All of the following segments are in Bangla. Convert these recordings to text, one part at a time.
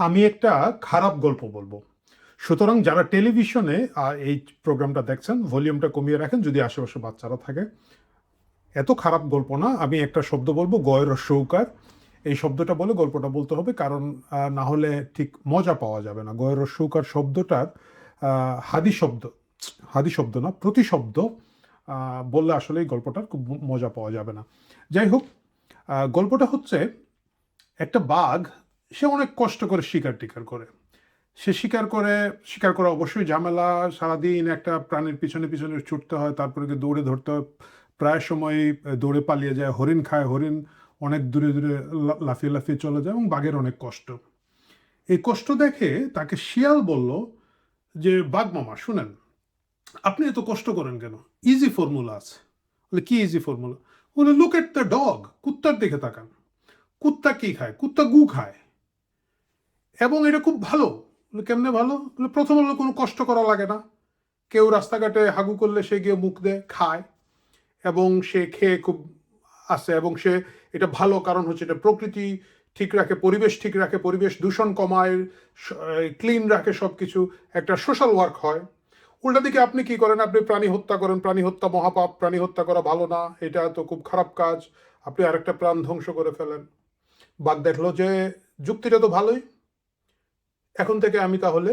আমি একটা খারাপ গল্প বলবো। সুতরাং যারা টেলিভিশনে এই প্রোগ্রামটা দেখছেন ভলিউমটা কমিয়ে রাখেন যদি আশেপাশে বাচ্চারা থাকে। এত খারাপ গল্প না, আমি একটা শব্দ বলবো, গয়ের সৌকার। এই শব্দটা বলে গল্পটা বলতে হবে, কারণ না হলে ঠিক মজা পাওয়া যাবে না। গয়ের সৌকার শব্দটার হাদি শব্দ, হাদি শব্দ না, প্রতিশব্দ বললে আসলে এই গল্পটার খুব মজা পাওয়া যাবে না। যাই হোক, গল্পটা হচ্ছে একটা বাঘ, সে অনেক কষ্ট করে শিকার টিকার করে। সে শিকার করা অবশ্যই ঝামেলা। সারাদিন একটা প্রাণীর পিছনে পিছনে ছুটতে হয়, তারপরে গিয়ে দৌড়ে ধরতে হয়। প্রায় সময় দৌড়ে পালিয়ে যায়, হরিণ খায়, হরিণ অনেক দূরে দূরে লাফিয়ে লাফিয়ে চলে যায়, এবং বাঘের অনেক কষ্ট। এই কষ্ট দেখে তাকে শিয়াল বলল যে, বাঘ মামা শুনেন, আপনি এত কষ্ট করেন কেন? ইজি ফর্মুলা আছে। বলে, কি ইজি ফর্মুলা? বলে, লুক এট দ্য ডগ, কুত্তার দিকে তাকান। কুত্তা কি খায়? কুত্তা গু খায়, এবং এটা খুব ভালো। বলে, কেমনে ভালো? বলে, প্রথম হলো কোনো কষ্ট করা লাগে না। কেউ রাস্তাঘাটে হাগু করলে সে গিয়ে মুখ দেয়, খায়, এবং সে খেয়ে খুব আসে, এবং সে এটা ভালো কারণ হচ্ছে এটা প্রকৃতি ঠিক রাখে, পরিবেশ ঠিক রাখে, পরিবেশ দূষণ কমায়, ক্লিন রাখে, সব কিছু একটা সোশ্যাল ওয়ার্ক হয়। উল্টা দিকে আপনি কি করেন? আপনি প্রাণী হত্যা করেন। প্রাণী হত্যা মহাপাপ, প্রাণী হত্যা করা ভালো না, এটা তো খুব খারাপ কাজ। আপনি আরেকটা প্রাণ ধ্বংস করে ফেলেন। বাঘ দেখলো যে যুক্তিটা তো ভালোই, এখন থেকে আমি তাহলে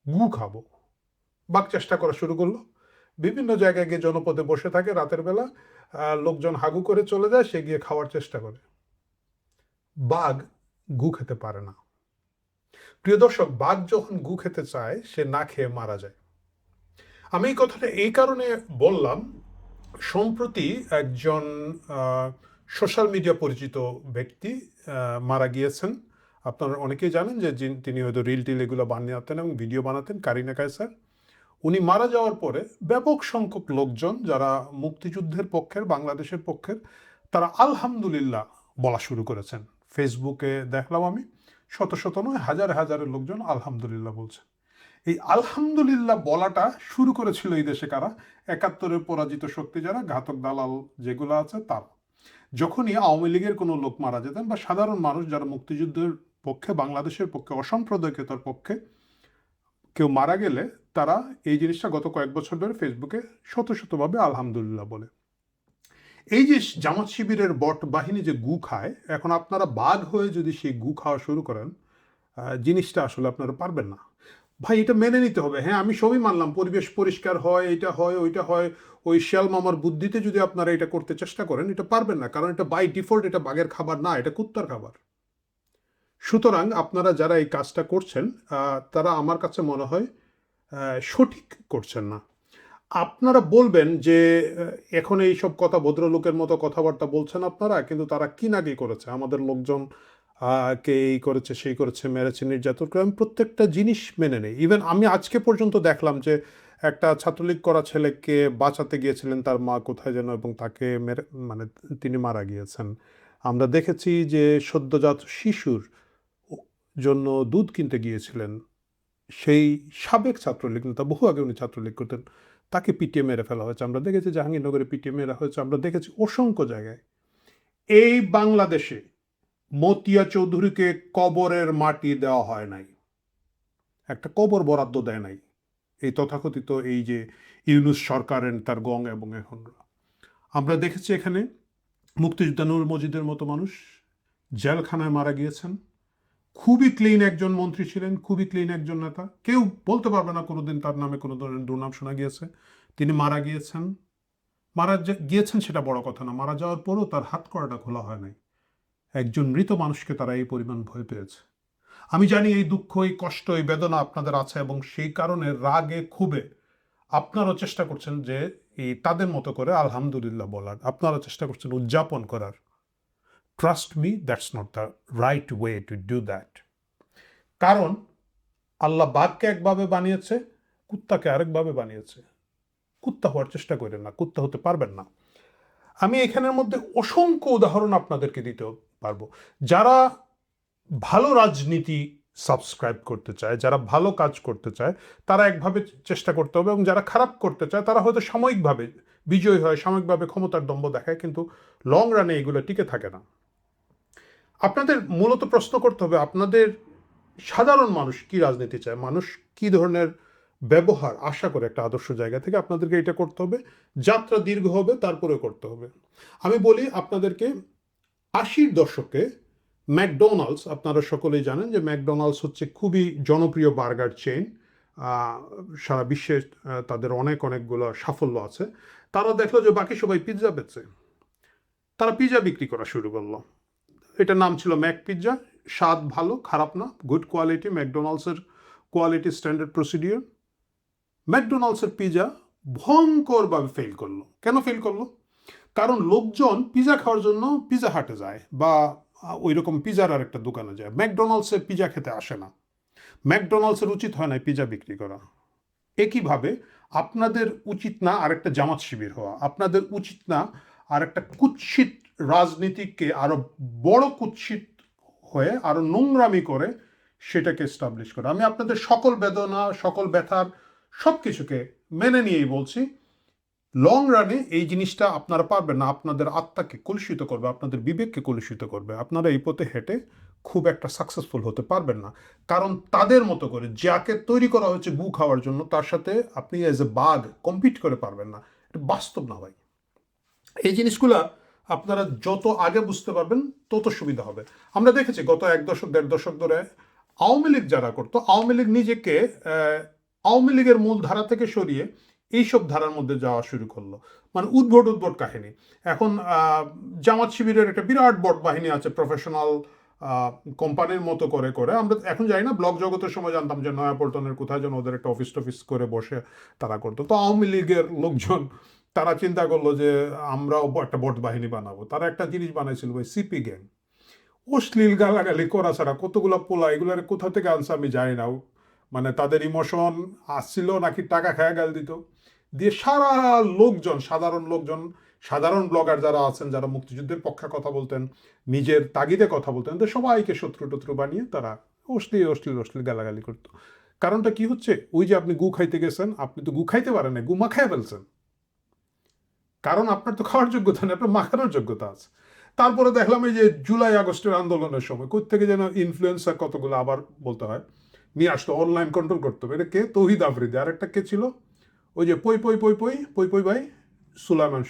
গু খাবো। বাঘ চেষ্টা করা শুরু করলো। বিভিন্ন জায়গায় গিয়ে জনপদে বসে থাকে রাতের বেলা, লোকজন হাগু করে চলে যায়, সে গিয়ে খাওয়ার চেষ্টা করে। বাঘ গু খেতে পারে না। প্রিয় দর্শক, বাঘ যখন গু খেতে চায় সে না খেয়ে মারা যায়। আমি এই কথাটা এই কারণে বললাম, সম্প্রতি একজন সোশ্যাল মিডিয়া পরিচিত ব্যক্তি মারা গিয়েছেন। আপনারা অনেকেই জানেন যে তিনি হয়তো রিল টিল এগুলো বানাতেন এবং ভিডিও বানাতেন, কারিনা কায়সার। উনি মারা যাওয়ার পরে ব্যাপক সংখ্যক লোকজন যারা মুক্তিযুদ্ধের পক্ষের, বাংলাদেশের পক্ষের, তারা আলহামদুলিল্লাহ বলা শুরু করেছেন। ফেসবুকে দেখলাম আমি শত শত নয়, হাজার হাজারের লোকজন আলহামদুলিল্লাহ বলছে। এই আলহামদুলিল্লাহ বলাটা শুরু করেছিল এই দেশে কারা? 71-এর পরাজিত শক্তি যারা, ঘাতক দালাল যেগুলো আছে তারা। যখনই আওয়ামী লীগের কোনো লোক মারা যেতেন, বা সাধারণ মানুষ যারা মুক্তিযুদ্ধের পক্ষে, বাংলাদেশের পক্ষে, অসাম্প্রদায়িকতার পক্ষে কেউ মারা গেলে, তারা এই জিনিসটা গত কয়েক বছর ধরে ফেসবুকে শত শতভাবে আলহামদুলিল্লাহ বলে। এই যে জামাত শিবিরের বট বাহিনী যে গু খায়, এখন আপনারা বাঘ হয়ে যদি সেই গু খাওয়া শুরু করেন, জিনিসটা আসলে আপনারা পারবেন না। ভাই, এটা মেনে নিতে হবে। হ্যাঁ, আমি সবই মানলাম, পরিবেশ পরিষ্কার হয়, এটা হয়, ওইটা হয়। ওই শিয়াল মামার বুদ্ধিতে যদি আপনারা এটা করতে চেষ্টা করেন, এটা পারবেন না, কারণ এটা বাই ডিফল্ট এটা বাঘের খাবার না, এটা কুত্তার খাবার। সুতরাং আপনারা যারা এই কাজটা করছেন, তারা আমার কাছে মনে হয় সঠিক করছেন না। আপনারা বলবেন যে এখন এই সব কথা ভদ্রলোকের মতো কথাবার্তা বলছেন আপনারা, কিন্তু তারা কি না কি করেছে, আমাদের লোকজন কে এই করেছে, সেই করেছে, মেরেছে, নির্যাতন করে। আমি প্রত্যেকটা জিনিস মেনে নেই। ইভেন আমি আজকে পর্যন্ত দেখলাম যে একটা ছাত্রলীগ করা ছেলেকে বাঁচাতে গিয়েছিলেন তার মা কোথায় যেন, এবং তাকে মেরে, মানে তিনি মারা গিয়েছেন। আমরা দেখেছি যে সদ্যজাত শিশুর জন্য দুধ কিনতে গিয়েছিলেন সেই সাবেক ছাত্রলীগ নেতা, বহু আগে উনি ছাত্রলীগ করতেন, তাকে পিটিয়ে মেরে ফেলা হয়েছে। আমরা দেখেছি জাহাঙ্গীরনগরে পিটিয়ে মেরা হয়েছে, আমরা দেখেছি অসংখ্য জায়গায়। এই বাংলাদেশে মতিয়া চৌধুরীকে কবরের মাটি দেওয়া হয় নাই, একটা কবর বরাদ্দ দেয় নাই এই তথাকথিত এই যে ইউনূস সরকারের তার গং এবং এখন। আমরা দেখেছি এখানে মুক্তিযোদ্ধা নূর মজিদের মতো মানুষ জেলখানায় মারা গিয়েছেন। খুবই ক্লিন একজন মন্ত্রী ছিলেন, খুবই ক্লিন একজন নেতা, কেউ বলতে পারবে না কোনোদিন তার নামে কোনো ধরনের দুর্নাম শোনা গিয়েছে। তিনি মারা গিয়েছেন। গিয়েছেন সেটা বড় কথা না, মারা যাওয়ার পরও তার হাত কড়াটা খোলা হয় নাই। একজন মৃত মানুষকে তারা এই পরিমাণ ভয় পেয়েছে। আমি জানি এই দুঃখ, এই কষ্ট, এই বেদনা আপনাদের আছে, এবং সেই কারণে রাগে ক্ষোভে আপনারাও চেষ্টা করছেন যে এই তাদের মতো করে আলহামদুলিল্লাহ বলার, আপনারা চেষ্টা করছেন উদযাপন করার। Trust me, that's not the right way to do that. কারণ আল্লাহ বাঘকে একভাবে বানিয়েছে, কুত্তাকে আরেকভাবে বানিয়েছে। কুত্তা হওয়ার চেষ্টা করেন না, কুত্তা হতে পারবেন না। আমি এখানের মধ্যে অসংখ্য উদাহরণ আপনাদেরকে দিতে পারবো। যারা ভালো রাজনীতি সাবস্ক্রাইব করতে চায়, যারা ভালো কাজ করতে চায়, তারা একভাবে চেষ্টা করতে হবে, এবং যারা খারাপ করতে চায় তারা হয়তো সাময়িকভাবে বিজয়ী হয়, সাময়িকভাবে ক্ষমতার দম্ভ দেখায়, কিন্তু লং রানে এগুলো টিকে থাকে না। আপনাদের মূলত প্রশ্ন করতে হবে, আপনাদের সাধারণ মানুষ কি রাজনীতি চায়, মানুষ কি ধরনের ব্যবহার আশা করে একটা আদর্শ জায়গা থেকে, আপনাদেরকে এটা করতে হবে। যাত্রা দীর্ঘ হবে, তারপরে করতে হবে। আমি বলি আপনাদেরকে, 80-র দশকে ম্যাকডোনাল্ডস, আপনারা সকলেই জানেন যে ম্যাকডোনাল্ডস হচ্ছে খুবই জনপ্রিয় বার্গার চেইন, সারা বিশ্বে তাদের অনেকগুলো সাফল্য আছে। তারা দেখলো যে বাকি সবাই পিৎজা বেচে, তারা পিৎজা বিক্রি করা শুরু করলো। এটার নাম ছিল ম্যাক পিৎজা। স্বাদ ভালো, খারাপ না, গুড কোয়ালিটি, ম্যাকডোনাল্ডসের কোয়ালিটি স্ট্যান্ডার্ড প্রসিডিওর। ম্যাকডোনাল্ডসের পিৎজা ভয়ঙ্করভাবে ফেল করলো। কেন ফেল করলো? কারণ লোকজন পিৎজা খাওয়ার জন্য পিৎজা হাটে যায় বা ওই রকম পিৎজার আর একটা দোকানে যায়, ম্যাকডোনাল্ডসের পিৎজা খেতে আসে না। ম্যাকডোনাল্ডসের উচিত হয় না পিৎজা বিক্রি করা। একইভাবে আপনাদের উচিত না আরেকটা জামাত শিবির হওয়া, আপনাদের উচিত না আরেকটা কুৎসিত রাজনীতিকে আরো বড় কুৎসিত হয়ে আরো নোংরামি করে সেটাকে এস্টাবলিশ করা। আমি আপনাদের সকল বেদনা, সকল ব্যথার সব কিছুকে মেনে নিয়েই বলছি, লং রানে এই জিনিসটা আপনারা পারবেন না। আপনাদের আত্মাকে কলুষিত করবে, আপনাদের বিবেককে কলুষিত করবে। আপনারা এই পথে হেঁটে খুব একটা সাকসেসফুল হতে পারবেন না। কারণ তাদের মতো করে যাকে তৈরি করা হয়েছে গু খাওয়ার জন্য, তার সাথে আপনি এজ এ বাঘ কম্পিট করে পারবেন না। এটা বাস্তব না ভাই। এই জিনিসগুলা আপনারা যত আগে বুঝতে পারবেন তত সুবিধা হবে। আমরা দেখেছি গত 1 দশক 1.5 দশক ধরে আওয়ামী লীগ যারা করতো, আওয়ামী লীগ নিজেকে আওয়ামী লীগের মূল ধারা থেকে সরিয়ে এইসব ধারার মধ্যে যাওয়া শুরু করলো। মানে উদ্ভট কাহিনী। এখন জামাত শিবিরের একটা বিরাট বড় বাহিনী আছে, প্রফেশনাল কোম্পানির মতো করে করে। আমরা এখন জানি না, ব্লক জগতের সময় জানতাম যে নয়াপল্টনের কোথায় যেন ওদের একটা অফিস টফিস করে বসে তারা করতো। তো আওয়ামী লীগের লোকজন তারা চিন্তা করলো যে আমরাও একটা বট বাহিনী বানাবো। তারা একটা জিনিস বানাইছিল, ওই সিপি গ্যাং। অশ্লীল গালাগালি করা ছাড়া কতগুলো পোলা, এগুলার কোথা থেকে আনছে আমি জানি না। মানে তাদের ইমোশন আসছিল নাকি টাকা খায়া গাল দিত, দিয়ে সারা লোকজন, সাধারণ লোকজন, সাধারণ ব্লগার যারা আছেন, যারা মুক্তিযুদ্ধের পক্ষে কথা বলতেন, নিজের তাগিদে কথা বলতেন, তো সবাইকে শত্রু টত্রু বানিয়ে তারা অশ্লীল গালাগালি করতো। কারণটা কি হচ্ছে? ওই যে আপনি গু খাইতে গেছেন, আপনি তো গু খাইতে পারেন না, গু মাখায় ফেলছেন। কারণ আপনার তো খাওয়ার যোগ্যতা নেই, আপনার মাখানোর যোগ্যতা আছে। তারপরে দেখলাম এই যে জুলাই আগস্টের আন্দোলনের সময় কোত্থেকে যেন ইনফ্লুয়েন্সার কতগুলো, আবার বলতে হয়, নিয়ে আসতো, অনলাইন কন্ট্রোল করতে হবে। এটা কে? তৌহিদ আফ্রিদি। আর একটা কে ছিল? ওই যে পই ভাই, সুলাইমান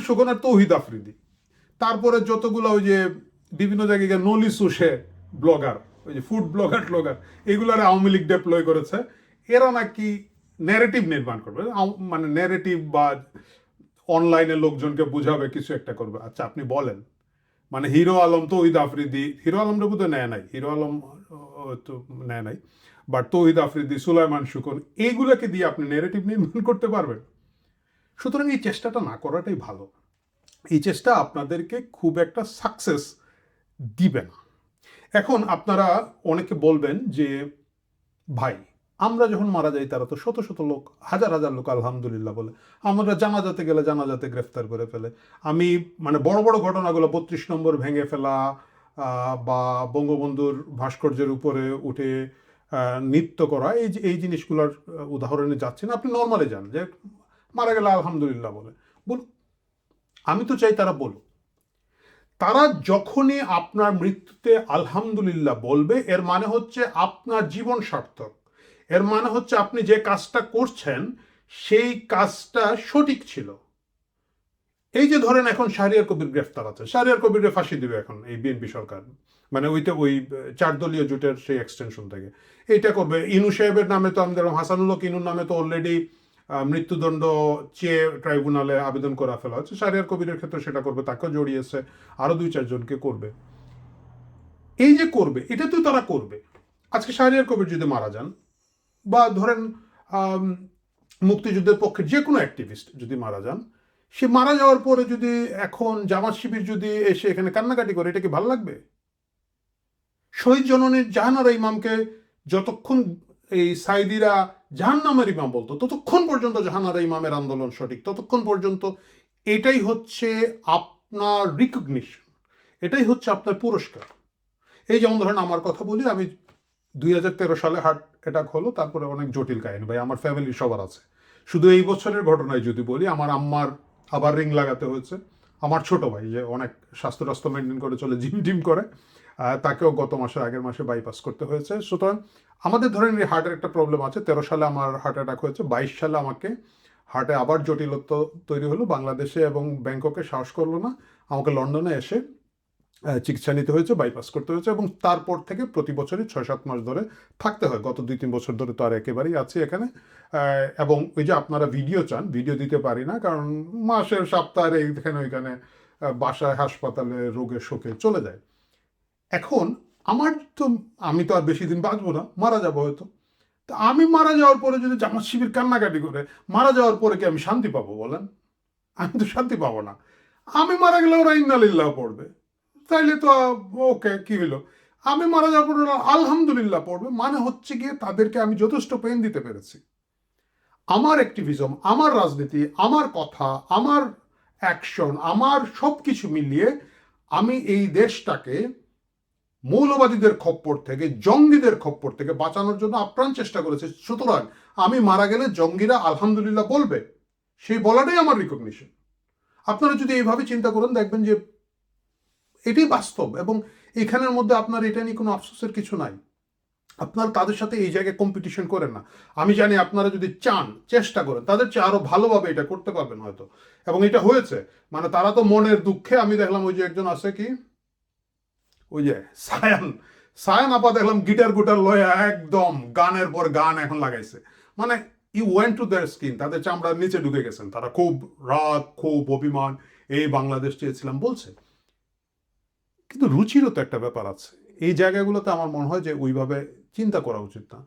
সুখন আর তৌহিদ আফ্রিদি। তারপরে যতগুলো ওই যে বিভিন্ন জায়গায় নলি সুশে ব্লগার, ওই যে ফুড ব্লগার ট্লগার, এগুলার আওয়ামী লীগ ডেপ্লয় করেছে। এরা নাকি ন্যারেটিভ নির্মাণ করবে, মানে ন্যারেটিভ বা অনলাইনে লোকজনকে বুঝাবে, কিছু একটা করবে। আচ্ছা আপনি বলেন, মানে হিরো আলম, তৌহিদ আফ্রিদি, হিরো আলমটা বোধহয় নেয় নাই, হিরো আলম তো নেয় নাই, বাট তৌহিদ আফ্রিদি, সুলাইমান সুখন, এইগুলোকে দিয়ে আপনি ন্যারেটিভ নির্মাণ করতে পারবেন? সুতরাং এই চেষ্টাটা না করাটাই ভালো। এই চেষ্টা আপনাদেরকে খুব একটা সাকসেস দিবে না। এখন আপনারা অনেকে বলবেন যে ভাই, আমরা যখন মারা যাই তারা তো শত শত লোক, হাজার হাজার লোক আলহামদুলিল্লাহ বলে, আমরা জানাজাতে গেলে জানাজাতে গ্রেফতার করে ফেলে। আমি মানে বড় বড় ঘটনাগুলো, 32 নম্বর ভেঙে ফেলা বা বঙ্গবন্ধুর ভাস্কর্যের উপরে উঠে নৃত্য করা, এই জিনিসগুলোর উদাহরণে যাচ্ছে না। আপনি নর্মালে যান, যে মারা গেলে আলহামদুলিল্লাহ বলে বল। আমি তো চাই তারা বলুক। তারা যখনই আপনার মৃত্যুতে আলহামদুলিল্লাহ বলবে, এর মানে হচ্ছে আপনার জীবন সার্থক। এর মানে হচ্ছে আপনি যে কাজটা করছেন সেই কাজটা সঠিক ছিল। এই যে ধরেন এখন শাহরিয়ার কবির গ্রেফতার আছে, শাহরিয়ার কবিরের ফাঁসি দিবে এখন এই বিএনপি সরকার, মানে ওই 4 দলীয় জোটের সেই এক্সটেনশন থেকে এইটা করবে। ইনু সাহেবের নামে তো আমাদের হাসানুল হক ইনুর নামে তো অলরেডি মৃত্যুদণ্ড চেয়ে ট্রাইব্যুনালে আবেদন করা ফেলা হচ্ছে। শাহরিয়ার কবিরের ক্ষেত্রে সেটা করবে, তাকেও জড়িয়েছে, আরো 2-4 জনকে করবে। এই যে করবে, এটা তো তারা করবে। আজকে শাহরিয়ার কবির যদি মারা যান, বা ধরেন মুক্তিযুদ্ধের পক্ষে যে কোনো অ্যাক্টিভিস্ট যদি মারা যান, সে মারা যাওয়ার পরে যদি এখন জামাত শিবির যদি এসে এখানে কান্নাকাটি করে, এটা কি ভালো লাগবে? শহীদ জননীর জাহানারা ইমামকে যতক্ষণ এই সাইদিরা জাহান্নামের ইমাম বলতো, ততক্ষণ পর্যন্ত জাহানারা ইমামের আন্দোলন সঠিক, ততক্ষণ পর্যন্ত। এটাই হচ্ছে আপনার রিকগনিশন, এটাই হচ্ছে আপনার পুরস্কার। এই যেমন ধরেন আমার কথা বলি, আমি 2013 সালে হার্ট অ্যাটাক হলো, তারপরে অনেক জটিল কাহিনী ভাই, আমার ফ্যামিলি সবার আছে। শুধু এই বছরের ঘটনায় যদি বলি, আমার আম্মার আবার রিং লাগাতে হয়েছে। আমার ছোট ভাই যে অনেক স্বাস্থ্য টাস্থ্য মেনটেন করে চলে, জিম টিম করে, তাকেও গত মাসের আগের মাসে বাইপাস করতে হয়েছে। সুতরাং আমাদের ধরেন এই হার্টের একটা প্রবলেম আছে, 13 সালে আমার হার্ট অ্যাটাক হয়েছে, 22 সালে আমাকে হার্টে আবার জটিলতা তৈরি হলো, বাংলাদেশে এবং ব্যাংককে সাহস করলো না, আমাকে লন্ডনে এসে চিকিৎসা নিতে হয়েছে, বাইপাস করতে হয়েছে, এবং তারপর থেকে প্রতি বছরই 6-7 মাস ধরে থাকতে হয়। গত 2-3 বছর ধরে তো আর একেবারেই আছি এখানে। এবং ওই যে আপনারা ভিডিও চান, ভিডিও দিতে পারি না, কারণ মাসের সপ্তাহের এইখানে ওইখানে বাসায় হাসপাতালে রোগের শোকে চলে যায়। এখন আমার তো, আমি তো আর বেশি দিন বাঁচবো না, মারা যাবো হয়তো। তা আমি মারা যাওয়ার পরে যদি জামাত শিবির কান্নাকাটি করে, মারা যাওয়ার পরে কি আমি শান্তি পাবো বলেন? আমি তো শান্তি পাবো না। আমি মারা গেলে ওরা ইন্নালিল্লাহ পড়বে, তাইলে তো ওকে কি হলো। আমি মারা যাওয়ার পর ওরা আলহামদুলিল্লাহ পড়বে, মানে হচ্ছে গিয়ে তাদেরকে আমি যথেষ্ট পেন দিতে পেরেছি। আমার অ্যাক্টিভিজম, আমার রাজনীতি, আমার কথা, আমার অ্যাকশন, আমার সব কিছু মিলিয়ে আমি এই দেশটাকে মৌলবাদীদের খপ্পর থেকে, জঙ্গিদের খপ্পর থেকে বাঁচানোর জন্য আপ্রাণ চেষ্টা করেছে। সুতরাং আমি মারা গেলে জঙ্গিরা আলহামদুলিল্লাহ বলবে, সেই বলাটাই আমার রিকগনিশন। আপনারা যদি এইভাবে চিন্তা করেন, দেখবেন যে এটাই বাস্তব, এবং এখানের মধ্যে আপনার এটা নিয়ে কোনো আফসোসের কিছু নাই। আপনারা তাদের সাথে এই জায়গায় কম্পিটিশন করেন না। আমি জানি আপনারা যদি চান, চেষ্টা করেন, তাদের চেয়ে আরো ভালোভাবে এটা করতে পারবেন হয়তো, এবং এটা হয়েছে। মানে তারা তো মনের দুঃখে, আমি দেখলাম ওই যে একজন আছে কি, ওই যে সায়ান, সায়ান আপা দেখলাম গিটার গুটার লয়ে একদম গানের পর গান এখন লাগাইছে। মানে you went to their skin, তাদের চামড়ার নিচে ঢুকে গেছেন, তারা খুব রাগ, খুব অভিমান, এই বাংলাদেশ চেয়েছিলাম বলছে। কিন্তু রুচিরও তো একটা ব্যাপার আছে, এই জায়গাগুলোতে আমার মনে হয় যে ওইভাবে চিন্তা করা উচিত না।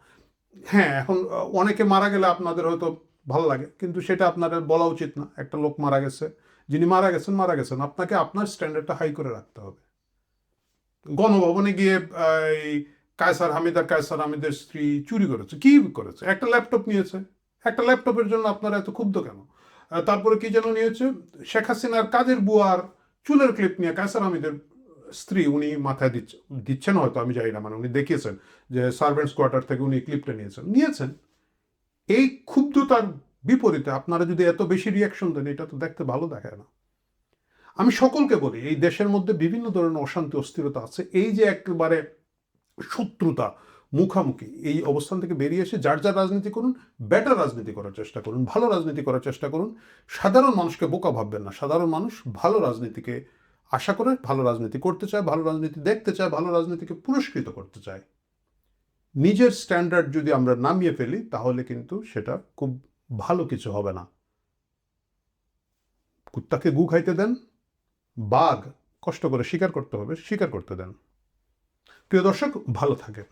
হ্যাঁ, এখন অনেকে মারা গেলে আপনাদের হয়তো ভালো লাগে, কিন্তু সেটা আপনাদের বলা উচিত না। একটা লোক মারা গেছে, যিনি মারা গেছেন মারা গেছেন, আপনাকে আপনার স্ট্যান্ডার্ডটা হাই করে রাখতে হবে। গণভবনে গিয়ে এই কায়সার হামিদ আর কায়সার হামিদের স্ত্রী চুরি করেছে, কি করেছে? একটা ল্যাপটপ নিয়েছে। একটা ল্যাপটপের জন্য আপনারা এত ক্ষুব্ধ কেন? তারপরে কি যেন নিয়েছে, শেখ হাসিনার কাজের বুয়ার চুলের ক্লিপ নিয়ে কায়সার হামিদের স্ত্রী, উনি মাথায় দিচ্ছেন হয়তো, আমি জানি না, মানে উনি দেখিয়েছেন যে সার্ভেন্টস কোয়ার্টার থেকে উনি ক্লিপটা নিয়েছেন। এই ক্ষুব্ধতার বিপরীতে আপনারা যদি এত বেশি রিয়াকশন দেন, এটা তো দেখতে ভালো দেখায় না। আমি সকলকে বলি, এই দেশের মধ্যে বিভিন্ন ধরনের অশান্তি, অস্থিরতা আছে। এই যে একেবারে শত্রুতা, মুখামুখি, এই অবস্থান থেকে বেরিয়ে এসে যার যার রাজনীতি করুন, বেটার রাজনীতি করার চেষ্টা করুন, ভালো রাজনীতি করার চেষ্টা করুন। সাধারণ মানুষকে বোকা ভাববেন না। সাধারণ মানুষ ভালো রাজনীতিকে আশা করে, ভালো রাজনীতি করতে চায়, ভালো রাজনীতি দেখতে চায়, ভালো রাজনীতিকে পুরস্কৃত করতে চায়। নিজের স্ট্যান্ডার্ড যদি আমরা নামিয়ে ফেলি, তাহলে কিন্তু সেটা খুব ভালো কিছু হবে না। কুত্তাকে গু খাইতে দেন, বাঘ কষ্ট করে শিকার করতে হবে, শিকার করতে দেন। প্রিয় দর্শক, ভালো থাকেন।